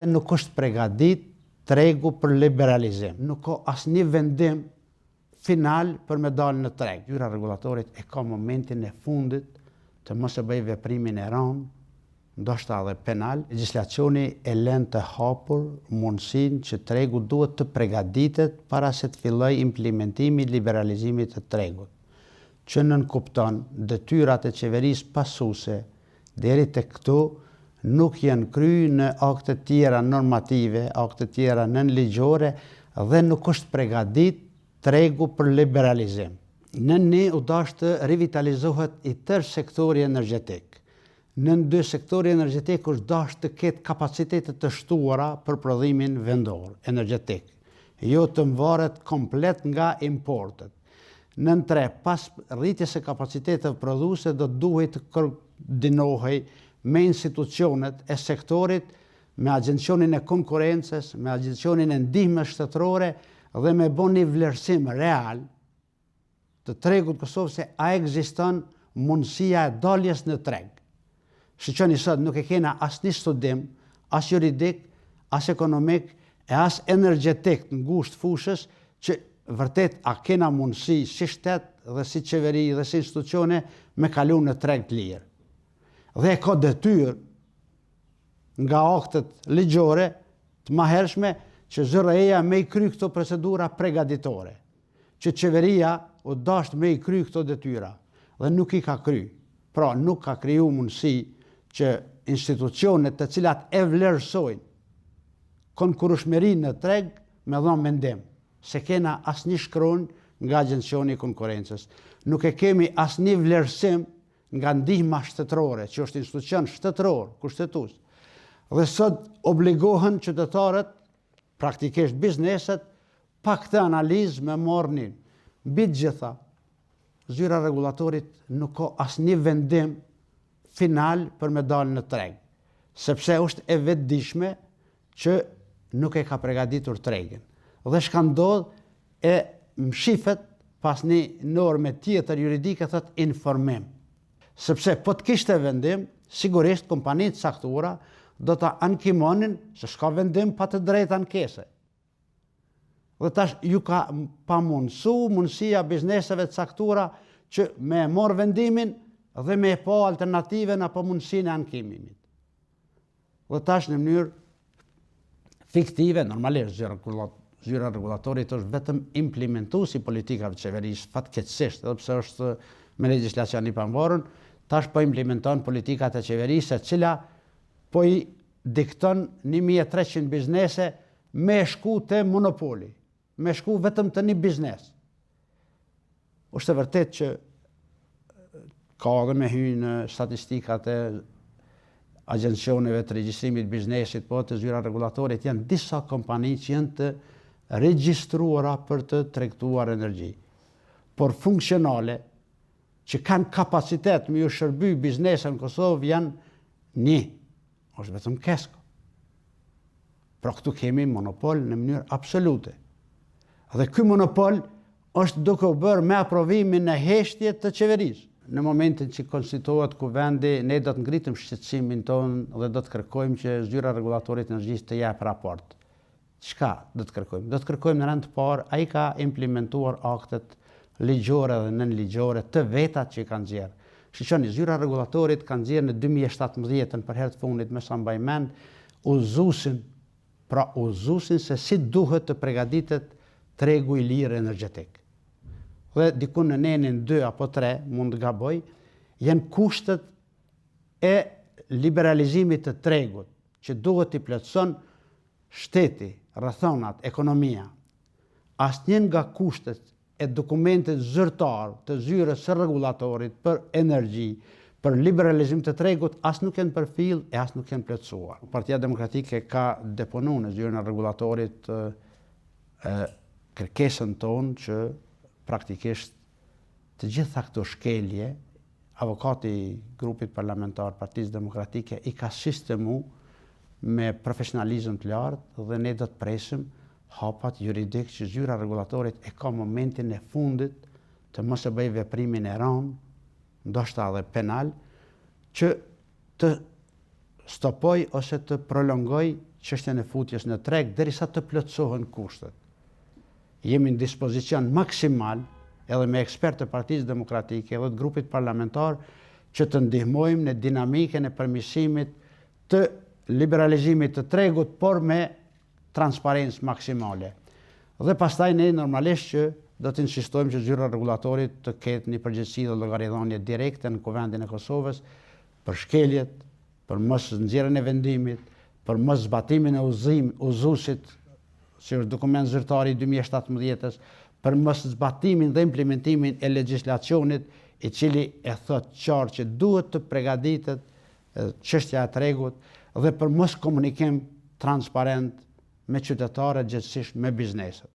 Nuk është përgatit tregu për liberalizim. Nuk ka asnjë vendim final për me dalë në treg. Gjyra rregullatorit e ka momentin e fundit të mos e bëj veprimin e rënd, ndoshta edhe penal. Legjislacioni e lën të hapur mundësinë që tregu duhet të përgatitet para se të fillojë implementimi i liberalizimit të tregut, që nënkupton detyrat e qeverisë pasuese deri tek këtu nuk janë kryer në akte tjera normative, akte tjera nënligjore dhe nuk është përgatit tregu për liberalizim. Në ne u dash të revitalizohet i tërë sektori energjetik. Në dy sektori energjetik është dash të ketë kapacitetet të shtuara për prodhimin vendor energjetik, jo të mvaret komplet nga importet. Në tre, pas rritjes së kapaciteteve prodhuese do duhet të koordinohej me institucionet e sektorit, me Agjencionin e Konkurrencës, me Agjencionin e Ndihmës Shtetërore dhe me bën një vlerësim real të tregut Kosovës se a ekziston mundësia e daljes në treg. Shiqoni sot nuk e kena asnjë studim, as juridik, as ekonomik e as energjetik në ngushtë fushës që vërtet a kena mundësi si shtet dhe si qeveri dhe si institucione me kalu në treg të lirë. Dhe ka detyrë nga aktet ligjore të mahershme që ZRE-ja me i kry këto procedura pregaditore, që qeveria u dasht me i kry këto detyra dhe nuk i ka kry. Pra nuk ka kriju mundësi që institucionet të cilat e vlerësojnë konkurrueshmërinë në treg me dhënë mendim se kena asnjë shkronjë nga Agjencioni i Konkurrencës. Nuk e kemi asnjë vlerësim nga ndihma shtetërore, që është institucion shtetëror, kushtetues. Dhe sot obligohen qytetarët, praktikisht bizneset, pa këtë analizë me marrnin. Mbi të gjitha, zyra rregullatorit nuk ka asnjë vendim final për me dalë në treg, sepse është e vetëdijshme që nuk e ka përgatitur tregin. Dhe çka ndodh e mshifet pas një norme tjetër juridike thot informim. Sepse po të kishte vendim, sigurisht kompanitë caktuara do ta ankimonin se s'ka vendim pa të drejtë ankese. Dhe tash ju ka mundësia bizneseve të caktuara që me marrë vendimin dhe me pa alternativën apo mundësinë e ankimimit. Dhe tash në mënyrë fiktive, normalisht zyra rregullatorit është vetëm implementuesi politikave të qeverisë, fatkeqësisht, edhe pse është me legjislacion i pavarur, tash po implementon politikat e qeverisë, e cila po i dikton 1300 biznese me shku te monopoli, me shku vetëm të një biznes. Është e vërtet që ka edhe me hy në statistikat e agjencioneve të regjistrimit biznesit, po të zyra rregullatorit janë disa kompani që janë të regjistruara për të tregtuar energji, por funksionale, që kanë kapacitet me ju shërby biznese në Kosovë janë një, është vetëm Kesko. Pra këtu kemi monopol në mënyrë absolute. Dhe ky monopol është duke u bërë me aprovimin e heshtje të qeverisë. Në momentin që konstituohet kuvendi, ne do të ngritim shqetësimin tonë dhe do të kërkojmë që zyra rregullatorit të energjisë të jap raport. Çka do të kërkojmë? Do të kërkojmë në rand të parë, ai ka implementuar aktet ligjore dhe nënligjore të vetat që i kanë nxjerrë. Shiqoni, zyra rregullatorit kanë nxjerrë në 2017 për herë të fundit me sa mbaj mend uzusin se si duhet të përgatitet tregu i lirë energjetik. Dhe diku në nenin 2 apo 3, mund të gaboj, janë kushtet e liberalizimit të tregut, që duhet t'i plotëson shteti, rrethonat, ekonomia. Asnjë nga kushtet e dokumentit zyrtar të zyrës së rregullatorit për energji, për liberalizim të tregut, as nuk janë përfill e as nuk janë plotësuar. Partia Demokratike ka deponuar në zyrën e rregullatorit kërkesën tonë që praktikisht të gjitha këto shkelje, avokati i grupit parlamentar Partisë Demokratike i ka sistemu me profesionalizëm të lartë dhe ne do të presim hapat juridik që zyra rregullatorit e ka momentin e fundit të mos e bëj veprimin e rënd, ndoshta edhe penal, që të stopoj ose të prolongoj çështjen e futjes në treg derisa të plotësohen kushtet. Jemi në dispozicion maksimal edhe me ekspertë të Partisë Demokratike edhe të grupit parlamentar që të ndihmojmë në dinamikën e përmirësimit të liberalizimit të tregut, por me transparencë maksimale. Dhe pastaj ne normalisht që do të insistojmë që zyra rregullatorit të ketë një përgjegjësi dhe llogaridhënie direkte në Kuvendin e Kosovës për shkeljet, për mos nxjerrjen e vendimit, për mos zbatimin e uzusit, që është dokument zyrtar i 2017-s, për mos zbatimin dhe implementimin e legjislacionit i cili e thot qartë që duhet të përgatitet çështja e tregut dhe për mos komunikim transparent me qytetarët, gjithsesi me bizneset.